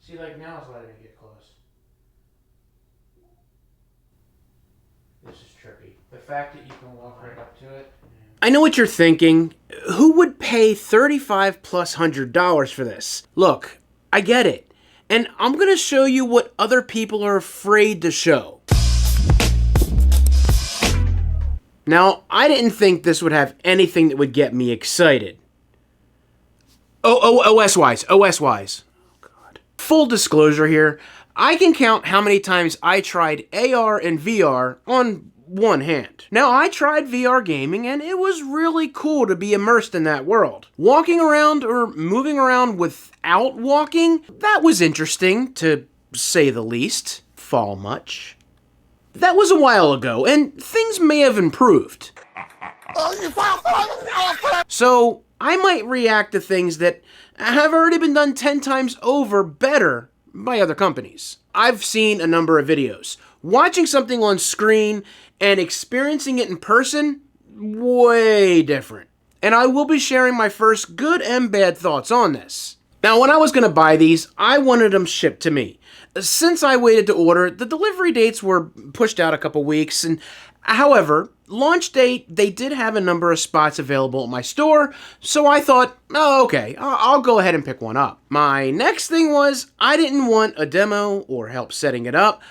See, like now it's letting me get close. This is trippy. The fact that you can walk right up to it. I know what you're thinking. Who would pay $35 plus $100 for this? Look, I get it. And I'm going to show you what other people are afraid to show. Now, I didn't think this would have anything that would get me excited. OS wise. Oh, God. Full disclosure here, I can count how many times I tried AR and VR on one hand. Now, I tried VR gaming and it was really cool to be immersed in that world. Walking around or moving around without walking, that was interesting to say the least. Fall much? That was a while ago and things may have improved. So, I might react to things that have already been done 10 times over better by other companies. I've seen a number of videos. Watching something on screen and experiencing it in person, way different. And I will be sharing my first good and bad thoughts on this. Now, when I was going to buy these, I wanted them shipped to me. Since I waited to order, the delivery dates were pushed out a couple weeks, and however, launch date, they did have a number of spots available at my store, so I thought, oh, okay, I'll go ahead and pick one up. My next thing was, I didn't want a demo or help setting it up.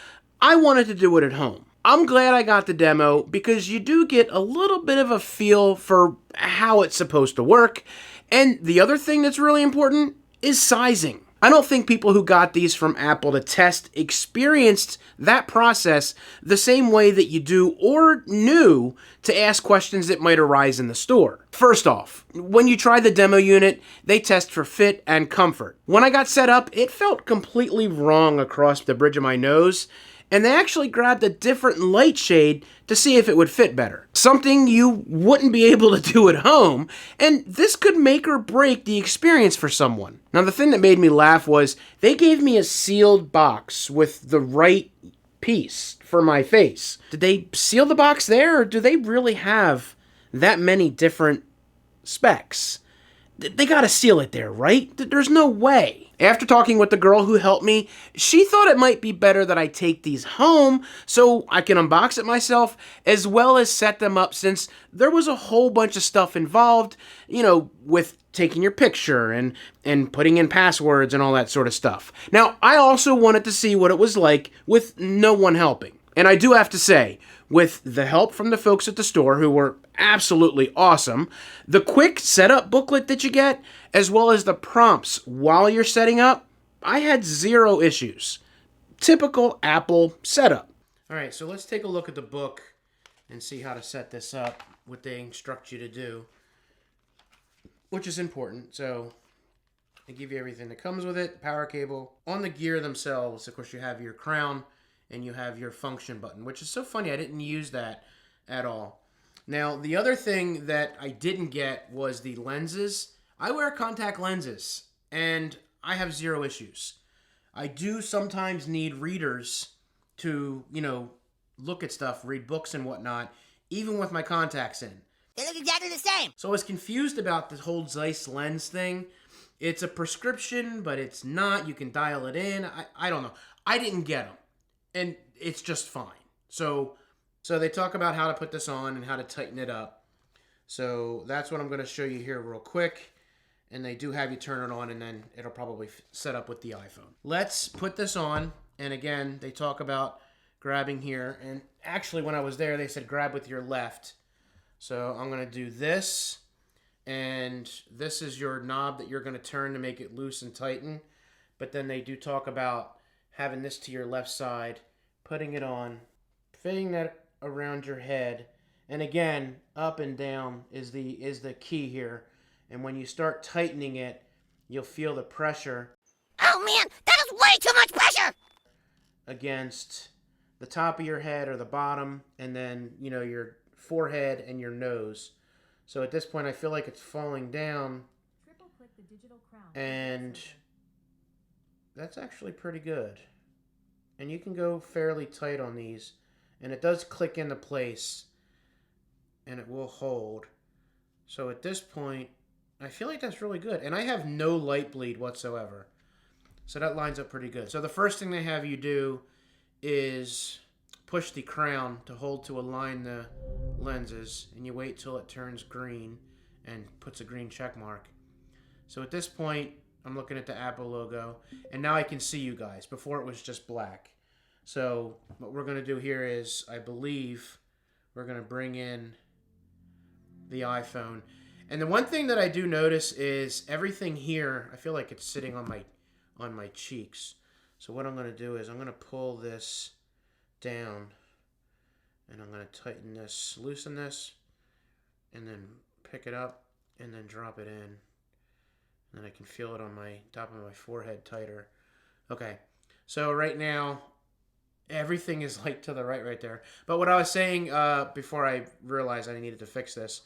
I wanted to do it at home. I'm glad I got the demo because you do get a little bit of a feel for how it's supposed to work, and the other thing that's really important is sizing. I don't think people who got these from Apple to test experienced that process the same way that you do or knew to ask questions that might arise in the store. First off, when you try the demo unit, they test for fit and comfort. When I got set up, it felt completely wrong across the bridge of my nose, and they actually grabbed a different light shade to see if it would fit better. Something you wouldn't be able to do at home, and this could make or break the experience for someone. Now, the thing that made me laugh was they gave me a sealed box with the right piece for my face. Did they seal the box there, or do they really have that many different specs? They gotta seal it there, right? There's no way. After talking with the girl who helped me, she thought it might be better that I take these home so I can unbox it myself as well as set them up, since there was a whole bunch of stuff involved, with taking your picture and putting in passwords and all that sort of stuff. Now, I also wanted to see what it was like with no one helping. And I do have to say, with the help from the folks at the store who were absolutely awesome, the quick setup booklet that you get, as well as the prompts while you're setting up, I had zero issues. Typical Apple setup. All right, so let's take a look at the book and see how to set this up, what they instruct you to do, which is important. So they give you everything that comes with it, power cable. On the gear themselves, of course, you have your crown and you have your function button, which is so funny. I didn't use that at all. Now, the other thing that I didn't get was the lenses. I wear contact lenses, and I have zero issues. I do sometimes need readers to, look at stuff, read books and whatnot, even with my contacts in. They look exactly the same. So I was confused about the whole Zeiss lens thing. It's a prescription, but it's not. You can dial it in. I don't know. I didn't get them, and it's just fine. So they talk about how to put this on and how to tighten it up. So that's what I'm going to show you here real quick. And they do have you turn it on, and then it'll probably set up with the iPhone. Let's put this on. And again, they talk about grabbing here. And actually, when I was there, they said grab with your left. So I'm going to do this. And this is your knob that you're going to turn to make it loose and tighten. But then they do talk about having this to your left side, putting it on, fitting that around your head. And again, up and down is the key here. And when you start tightening it, you'll feel the pressure. Oh man, that is way too much pressure! Against the top of your head or the bottom, and then, your forehead and your nose. So at this point, I feel like it's falling down. Triple click the digital crown. And that's actually pretty good. And you can go fairly tight on these. And it does click into place. And it will hold. So at this point, I feel like that's really good. And I have no light bleed whatsoever. So that lines up pretty good. So the first thing they have you do is push the crown to hold to align the lenses, and you wait till it turns green and puts a green check mark. So at this point, I'm looking at the Apple logo, and now I can see you guys. Before it was just black. So what we're going to do here is, I believe, we're going to bring in the iPhone. And the one thing that I do notice is everything here, I feel like it's sitting on my cheeks. So what I'm going to do is I'm going to pull this down, and I'm going to tighten this, loosen this, and then pick it up, and then drop it in. And then I can feel it on my top of my forehead tighter. Okay, so right now, everything is like to the right there. But what I was saying before I realized I needed to fix this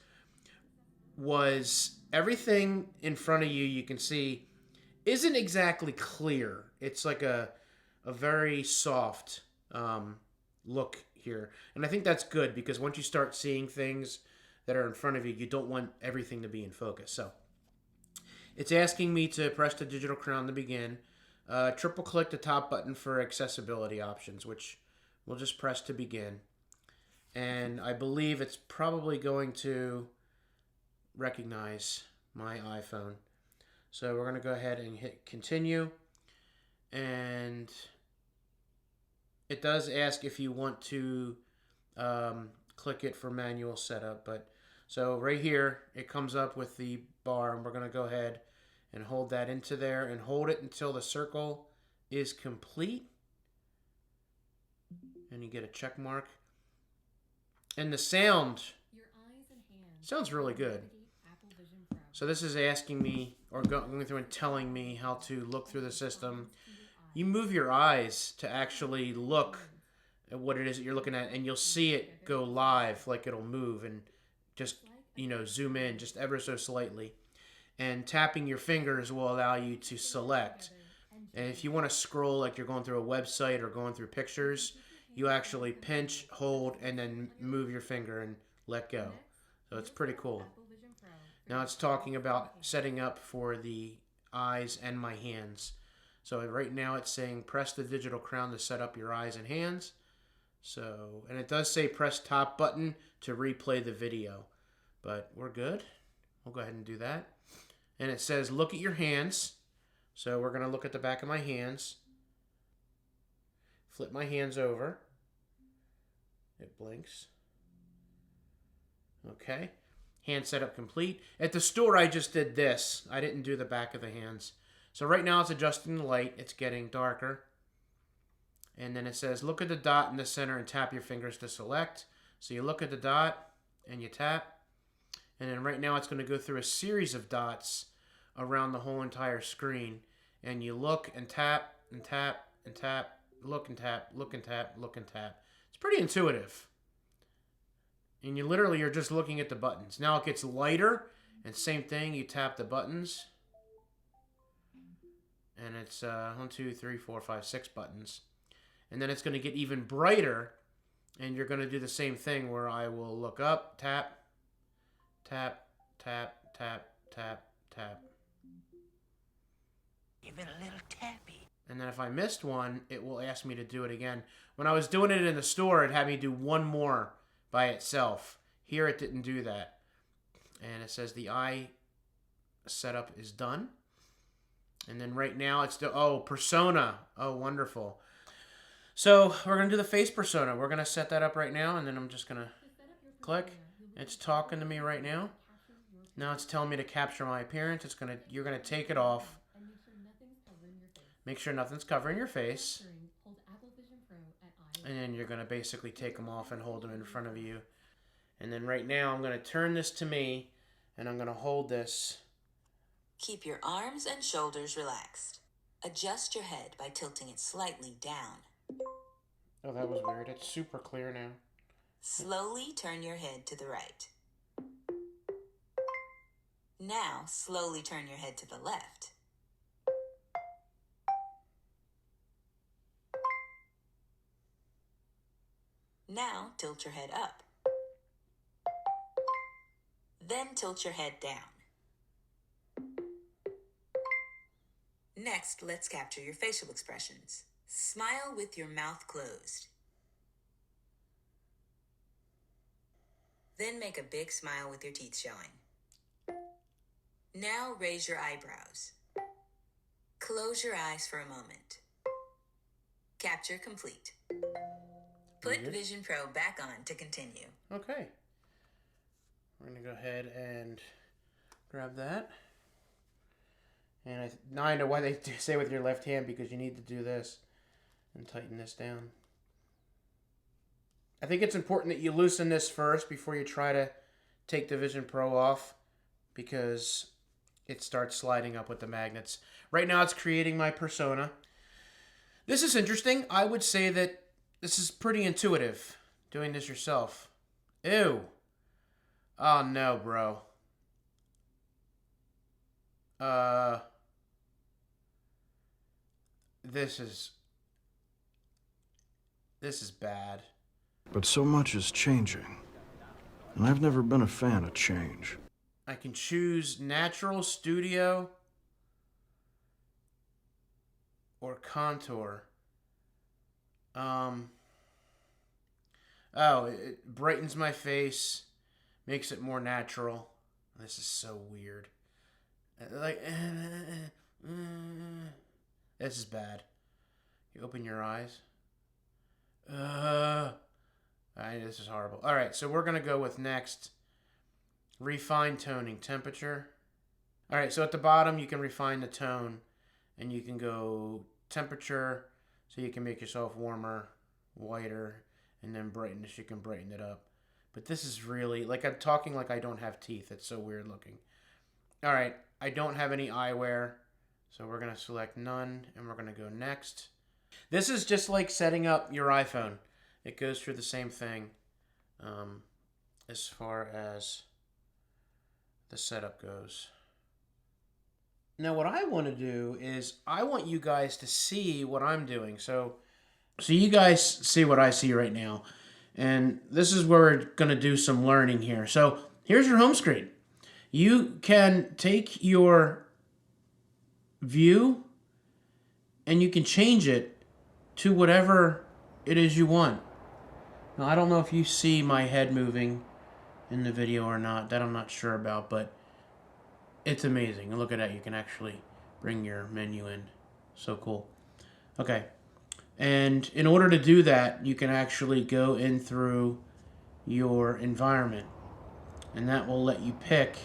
was everything in front of you, you can see, isn't exactly clear. It's like a very soft look here. And I think that's good, because once you start seeing things that are in front of you, you don't want everything to be in focus. So it's asking me to press the digital crown to begin. Triple click the top button for accessibility options, which we'll just press to begin. And I believe it's probably going to recognize my iPhone. So we're going to go ahead and hit continue. And it does ask if you want to click it for manual setup. But so right here, it comes up with the bar, and we're going to go ahead and hold that into there and hold it until the circle is complete. And you get a check mark. And the sound sounds really good. So this is asking me, or going through and telling me how to look through the system. You move your eyes to actually look at what it is that you're looking at, and you'll see it go live, like it'll move and just, zoom in just ever so slightly. And tapping your fingers will allow you to select. And if you want to scroll like you're going through a website or going through pictures, you actually pinch, hold, and then move your finger and let go. So it's pretty cool. Now it's talking about setting up for the eyes and my hands. So right now it's saying press the digital crown to set up your eyes and hands. So, and it does say press top button to replay the video. But we're good. We'll go ahead and do that. And it says look at your hands. So we're going to look at the back of my hands. Flip my hands over. It blinks. Okay. Hand setup complete. At the store, I just did this. I didn't do the back of the hands. So right now it's adjusting the light. It's getting darker. And then it says look at the dot in the center and tap your fingers to select. So you look at the dot and you tap. And then right now it's going to go through a series of dots around the whole entire screen. And you look and tap and tap and tap, look and tap, look and tap, look and tap. It's pretty intuitive. And you're just looking at the buttons. Now it gets lighter, and same thing, you tap the buttons. And it's 1, 2, 3, 4, 5, 6 buttons. And then it's going to get even brighter, and you're going to do the same thing where I will look up, tap, tap, tap, tap, tap, tap. Give it a little tappy. And then if I missed one, it will ask me to do it again. When I was doing it in the store, it had me do one more by itself. Here it didn't do that. And it says the eye setup is done. And then right now it's persona. Oh, wonderful. So we're going to do the face persona. We're going to set that up right now, and then I'm just going to click. It's talking to me right now. Now it's telling me to capture my appearance. You're going to take it off. Make sure nothing's covering your face. And then you're going to basically take them off and hold them in front of you. And then right now I'm going to turn this to me, and I'm going to hold this. Keep your arms and shoulders relaxed. Adjust your head by tilting it slightly down. Oh, that was weird. It's super clear now. Slowly turn your head to the right. Now, slowly turn your head to the left. Now, tilt your head up. Then tilt your head down. Next, let's capture your facial expressions. Smile with your mouth closed. Then make a big smile with your teeth showing. Now raise your eyebrows. Close your eyes for a moment. Capture complete. Put Vision Pro back on to continue. Okay. We're going to go ahead and grab that. And now I know why they say with your left hand, because you need to do this and tighten this down. I think it's important that you loosen this first before you try to take the Vision Pro off, because it starts sliding up with the magnets. Right now it's creating my persona. This is interesting. I would say that this is pretty intuitive, doing this yourself. Ew. Oh no, bro. This is bad. But so much is changing, and I've never been a fan of change. I can choose natural, studio, or contour. Oh, it brightens my face, makes it more natural. This is so weird. Like, this is bad. You open your eyes. This is horrible. All right, so we're gonna go with next. Refine toning, temperature. All right, so at the bottom you can refine the tone, and you can go temperature, so you can make yourself warmer, whiter, and then brightness, you can brighten it up. But this is really, like, I'm talking like I don't have teeth. It's so weird looking. All right, I don't have any eyewear, so we're gonna select none, and we're gonna go next. This is just like setting up your iPhone. It goes through the same thing as far as the setup goes. Now what I want to do is I want you guys to see what I'm doing. So you guys see what I see right now. And this is where we're going to do some learning here. So here's your home screen. You can take your view and you can change it to whatever it is you want. Now, I don't know if you see my head moving in the video or not. That I'm not sure about, but it's amazing. And look at that. You can actually bring your menu in. So cool. Okay. And in order to do that, you can actually go in through your environment. And that will let you pick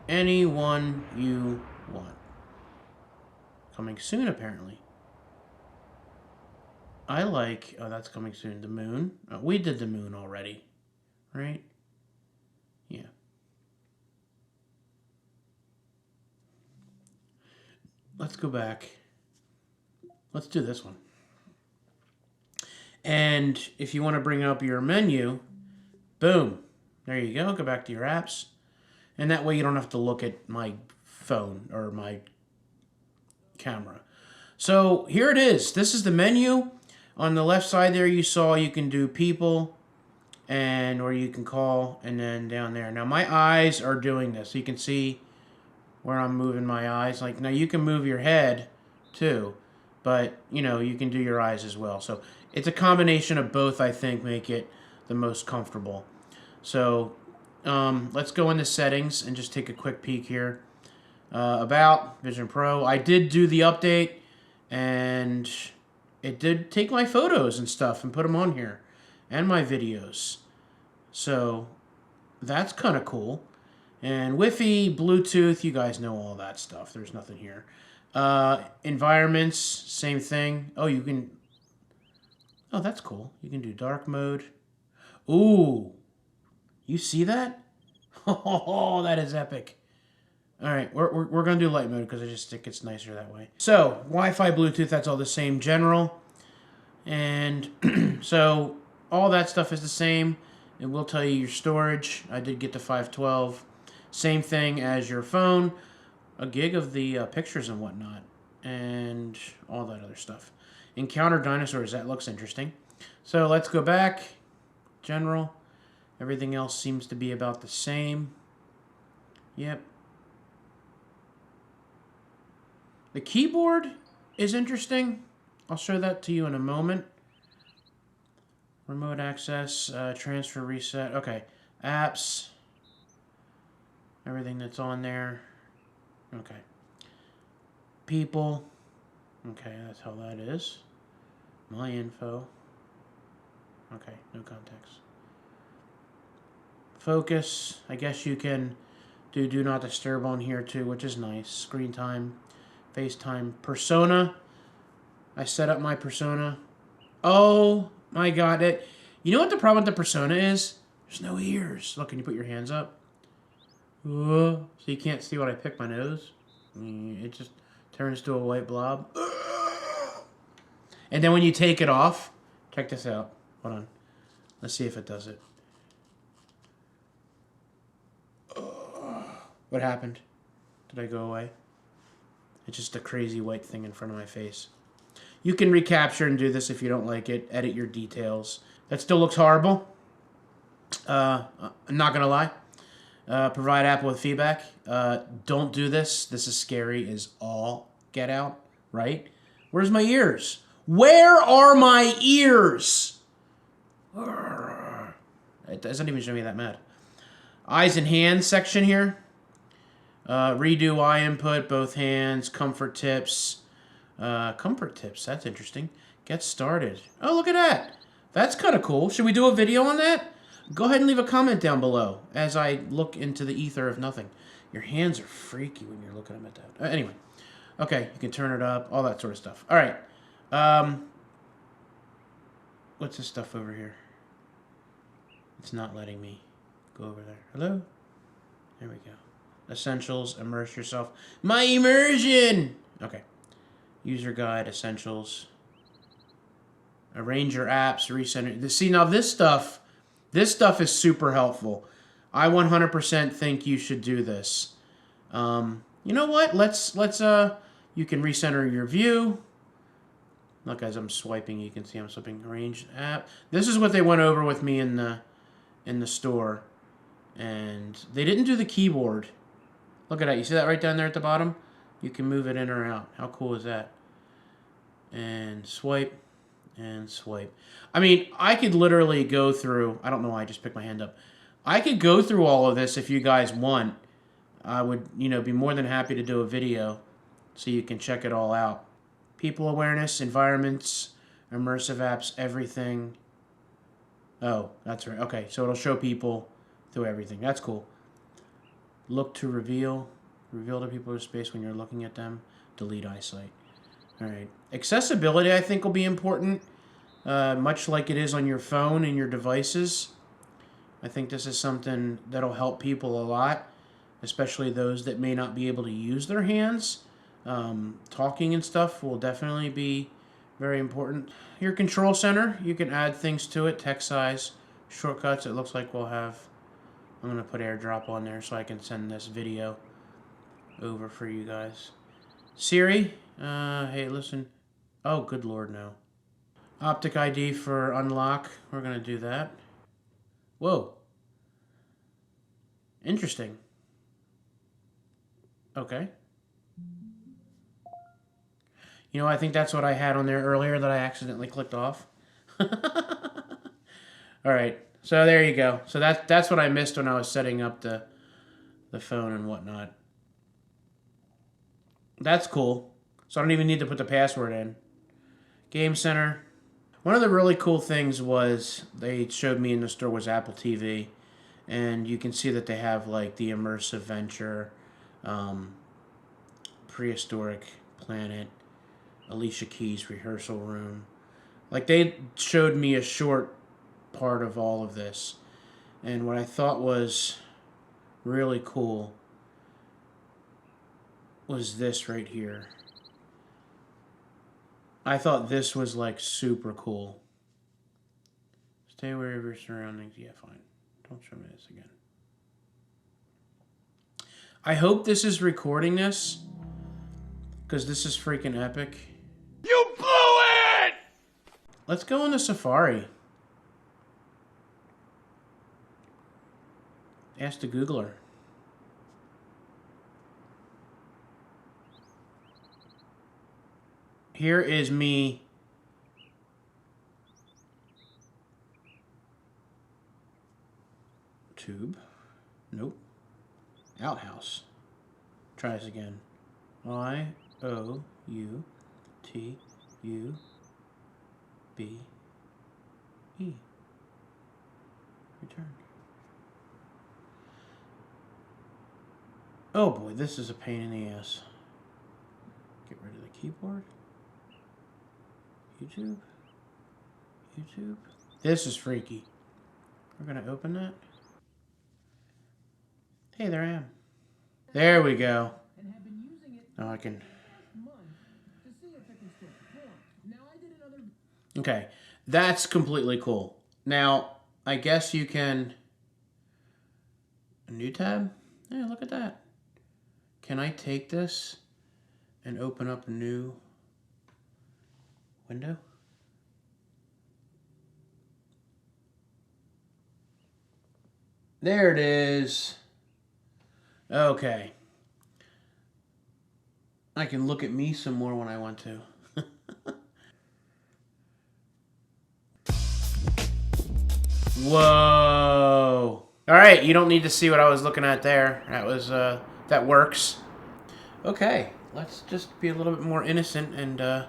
any one you want. Coming soon, apparently. I like... Oh, that's coming soon. The moon. Oh, we did the moon already. Right? Yeah. Let's go back. Let's do this one. And if you want to bring up your menu, boom. There you go. Go back to your apps. And that way you don't have to look at my phone or my camera. So here it is. This is the menu. On the left side there you saw you can do people or you can call, and then down there. Now my eyes are doing this. So you can see where I'm moving my eyes. Like now you can move your head too, but you know, you can do your eyes as well. So it's a combination of both, I think, make it the most comfortable. So let's go into settings and just take a quick peek here. About Vision Pro. I did do the update, and it did take my photos and stuff and put them on here, and my videos. So that's kind of cool. And Wi-Fi, Bluetooth, you guys know all that stuff. There's nothing here. Environments, same thing. Oh, you can... Oh, that's cool. You can do dark mode. Ooh. You see that? Oh, that is epic. All right, we're going to do light mode because I just think it's nicer that way. So, Wi-Fi, Bluetooth, that's all the same general. And so, all that stuff is the same. It will tell you your storage. I did get the 512. Same thing as your phone. A gig of the pictures and whatnot. And all that other stuff. Encounter dinosaurs. That looks interesting. So, let's go back. General. Everything else seems to be about the same. Yep. The keyboard is interesting. I'll show that to you in a moment. Remote access, transfer, reset. Okay, apps. Everything that's on there. Okay. People. Okay, that's how that is. My info. Okay, no context. Focus. I guess you can do not disturb on here too, which is nice. Screen time. FaceTime. Persona. I set up my persona. Oh my god. You know what the problem with the persona is? There's no ears. Look, can you put your hands up? So you can't see what I pick my nose. It just turns to a white blob. And then when you take it off, check this out. Hold on. Let's see if it does it. What happened? Did I go away? It's just a crazy white thing in front of my face. You can recapture and do this if you don't like it. Edit your details. That still looks horrible. I'm not going to lie. Provide Apple with feedback. Don't do this. This is scary as all get out, right? Where's my ears? Where are my ears? It doesn't even show me that mad. Eyes and hands section here. Redo eye input, both hands, comfort tips. Comfort tips, that's interesting. Get started. Oh, look at that. That's kind of cool. Should we do a video on that? Go ahead and leave a comment down below as I look into the ether of nothing. Your hands are freaky when you're looking at that. Anyway. Okay, you can turn it up, all that sort of stuff. All right. What's this stuff over here? It's not letting me go over there. Hello? There we go. Essentials, immerse yourself. My immersion! Okay. User guide, essentials. Arrange your apps, recenter. See, now this stuff is super helpful. I 100% think you should do this. You know what? Let's you can recenter your view. Look, as I'm swiping, you can see I'm swiping arrange app. This is what they went over with me in the store. And they didn't do the keyboard. Look at that. You see that right down there at the bottom? You can move it in or out. How cool is that? And swipe. And swipe. I mean, I could literally go through... I don't know why I just picked my hand up. I could go through all of this if you guys want. I would, be more than happy to do a video so you can check it all out. People awareness, environments, immersive apps, everything. Oh, that's right. Okay, so it'll show people through everything. That's cool. Look to reveal. Reveal to people in space when you're looking at them. Delete eyesight. All right. Accessibility, I think, will be important, much like it is on your phone and your devices. I think this is something that'll help people a lot, especially those that may not be able to use their hands. Talking and stuff will definitely be very important. Your control center, you can add things to it. Text size, shortcuts. It looks like we'll have... I'm going to put AirDrop on there so I can send this video over for you guys. Siri, hey, listen. Oh, good Lord, no. Optic ID for unlock. We're going to do that. Whoa. Interesting. Okay. I think that's what I had on there earlier that I accidentally clicked off. All right. So there you go. So that's what I missed when I was setting up the phone and whatnot. That's cool. So I don't even need to put the password in. Game Center. One of the really cool things was they showed me in the store was Apple TV. And you can see that they have like the Immersive Venture, Prehistoric Planet, Alicia Keys Rehearsal Room. Like they showed me a short part of all of this. And what I thought was really cool was this right here. I thought this was like super cool. Stay aware of your surroundings. Yeah, fine. Don't show me this again. I hope this is recording this, because this is freaking epic. You blew it! Let's go into Safari. Ask the Googler. here is me. Tube. Nope. Outhouse. Try this again. I-O-U-T-U-B-E. Return. Oh boy, this is a pain in the ass. Get rid of the keyboard. YouTube. This is freaky. We're gonna open that. Hey, there I am. There we go. Now I can. Okay, that's completely cool. Now, I guess you can. A new tab? Yeah, look at that. Can I take this and open up a new window? There it is. Okay. I can look at me some more when I want to. Whoa. All right, you don't need to see what I was looking at there. That was that works. Okay, let's just be a little bit more innocent and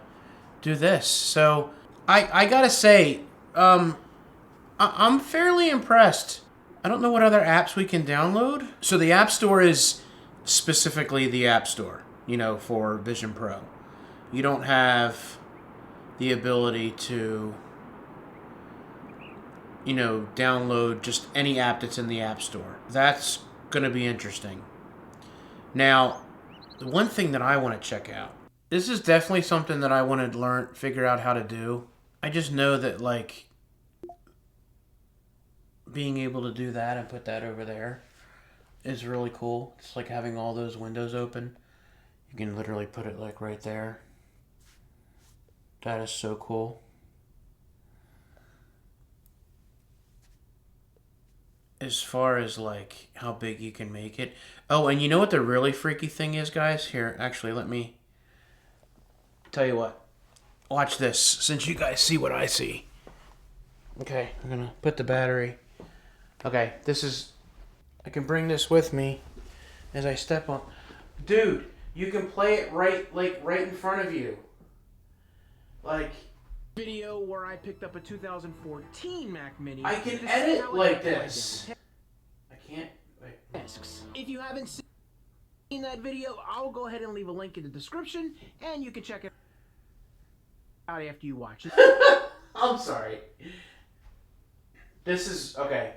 do this. So, I gotta say, I'm fairly impressed. I don't know what other apps we can download. So the App Store is specifically the App Store, you know, for Vision Pro. You don't have the ability to, you know, download just any app that's in the App Store. That's going to be interesting. Now, the one thing that I want to check out, this is definitely something that I want to figure out how to do. I just know that, like, being able to do that and put that over there is really cool. It's like having all those windows open. You can literally put it like right there. That is so cool. As far as like how big you can make it. Oh, and you know what the really freaky thing is, guys? Here, actually, let me tell you what. Watch this, since you guys see what I see. Okay, I'm gonna put the battery. Okay, this is, I can bring this with me as I step on. Dude, you can play it right in front of you. Like, Video where I picked up a 2014 Mac Mini. I can to see edit how it like applied this. down I can't, wait. tasks. If you haven't seen that video, I'll go ahead and leave a link in the description, and you can check it out after you watch it. I'm sorry. This is, okay.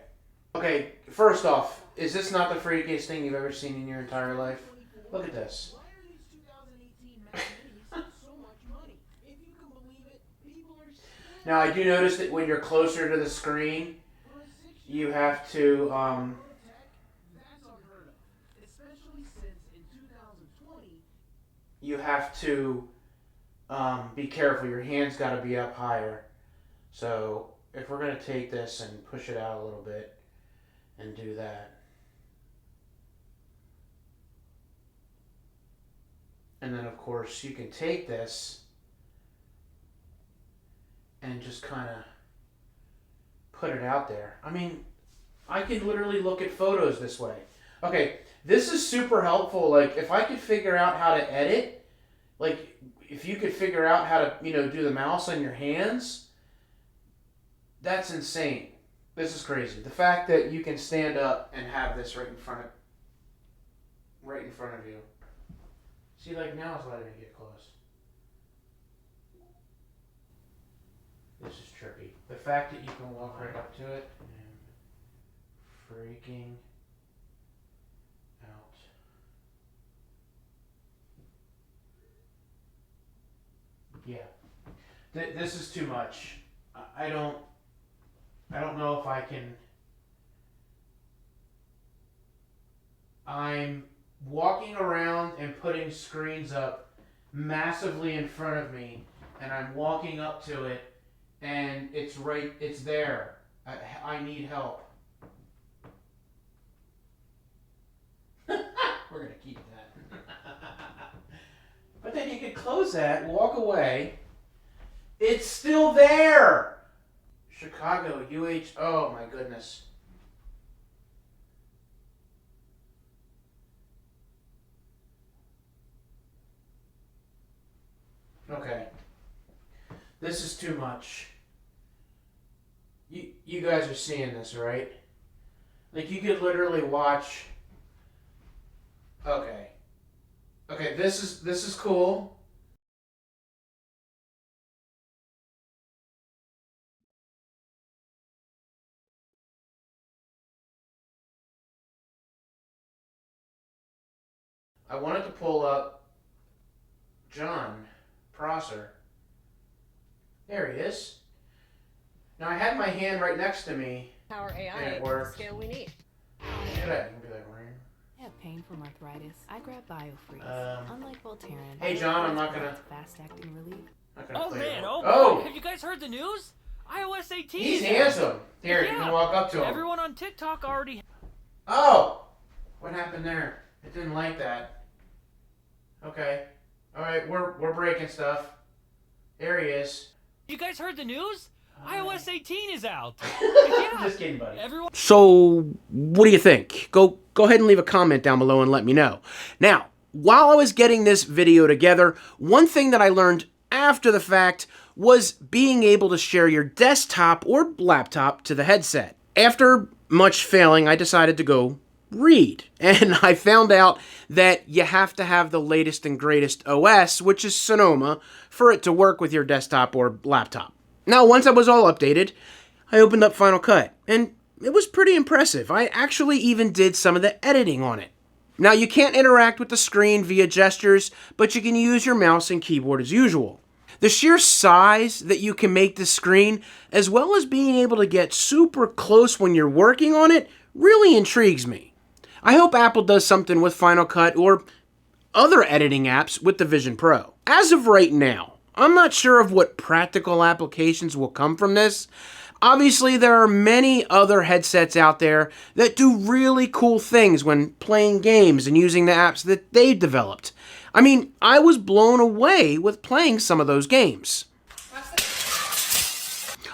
Okay, first off, is this not the freakiest thing you've ever seen in your entire life? Look at this. Why are these 2018 Mac Minis so much money? If you can believe it, people are Now, I do notice that when you're closer to the screen, you have to, That's unheard of, especially since in 2020. you have to be careful. Your hand's got to be up higher. So, if we're going to take this and push it out a little bit and do that. And then, of course, you can take this and just kind of put it out there. I mean, I can literally look at photos this way. Okay, this is super helpful. Like, if I could figure out how to edit, like, if you could figure out how to, you know, do the mouse on your hands, that's insane. This is crazy. The fact that you can stand up and have this right in front of you. See, like, now it's letting me get close. This is trippy. The fact that you can walk right up to it and freaking out. Yeah. This is too much. I don't know if I can. I'm walking around and putting screens up massively in front of me, and I'm walking up to it, and it's there. I need help. We're gonna keep that. But then you could close that, walk away. It's still there! Chicago, oh my goodness. Okay. This is too much. You guys are seeing this, right? Like, you could literally watch. Okay. Okay, this is cool. I wanted to pull up John Prosser. There he is. Now, I had my hand right next to me. Power AI And it to the works. scale we need. Should I? Be like, "Where?" I have pain from arthritis. I grab BioFreeze. Unlike Voltaren. Hey, John, I'm not gonna. Fast-acting relief. Not gonna Oh play man, it. oh boy. Have you guys heard the news? iOS 18. He's is out. handsome. Here, you Yeah. can walk up to him. Everyone on TikTok already. Oh! What happened there? It didn't like that. Okay. Alright, we're breaking stuff. There he is. You guys heard the news? iOS 18 is out. Just kidding, buddy. Everyone. So, what do you think? Go ahead and leave a comment down below and let me know. Now, while I was getting this video together, one thing that I learned after the fact was being able to share your desktop or laptop to the headset. After much failing, I decided to go read. And I found out that you have to have the latest and greatest OS, which is Sonoma, for it to work with your desktop or laptop. Now, once I was all updated, I opened up Final Cut, and it was pretty impressive. I actually even did some of the editing on it. Now, you can't interact with the screen via gestures, but you can use your mouse and keyboard as usual. The sheer size that you can make the screen, as well as being able to get super close when you're working on it, really intrigues me. I hope Apple does something with Final Cut or other editing apps with the Vision Pro. As of right now, I'm not sure of what practical applications will come from this. Obviously, there are many other headsets out there that do really cool things when playing games and using the apps that they've developed. I mean, I was blown away with playing some of those games.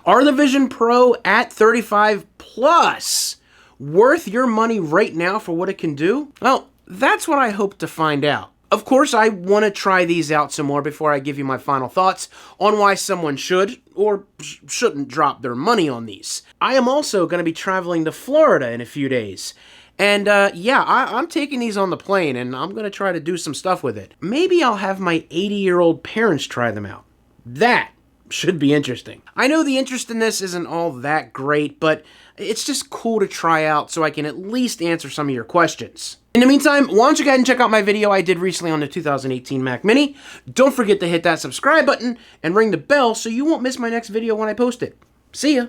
Are the Vision Pro at $35 plus worth your money right now for what it can do? Well, that's what I hope to find out. Of course, I want to try these out some more before I give you my final thoughts on why someone should or shouldn't drop their money on these. I am also going to be traveling to Florida in a few days. And yeah, I'm taking these on the plane and I'm going to try to do some stuff with it. Maybe I'll have my 80-year-old parents try them out. That should be interesting. I know the interest in this isn't all that great, but it's just cool to try out so I can at least answer some of your questions. In the meantime, why don't you go ahead and check out my video I did recently on the 2018 Mac Mini. Don't forget to hit that subscribe button and ring the bell so you won't miss my next video when I post it. See ya!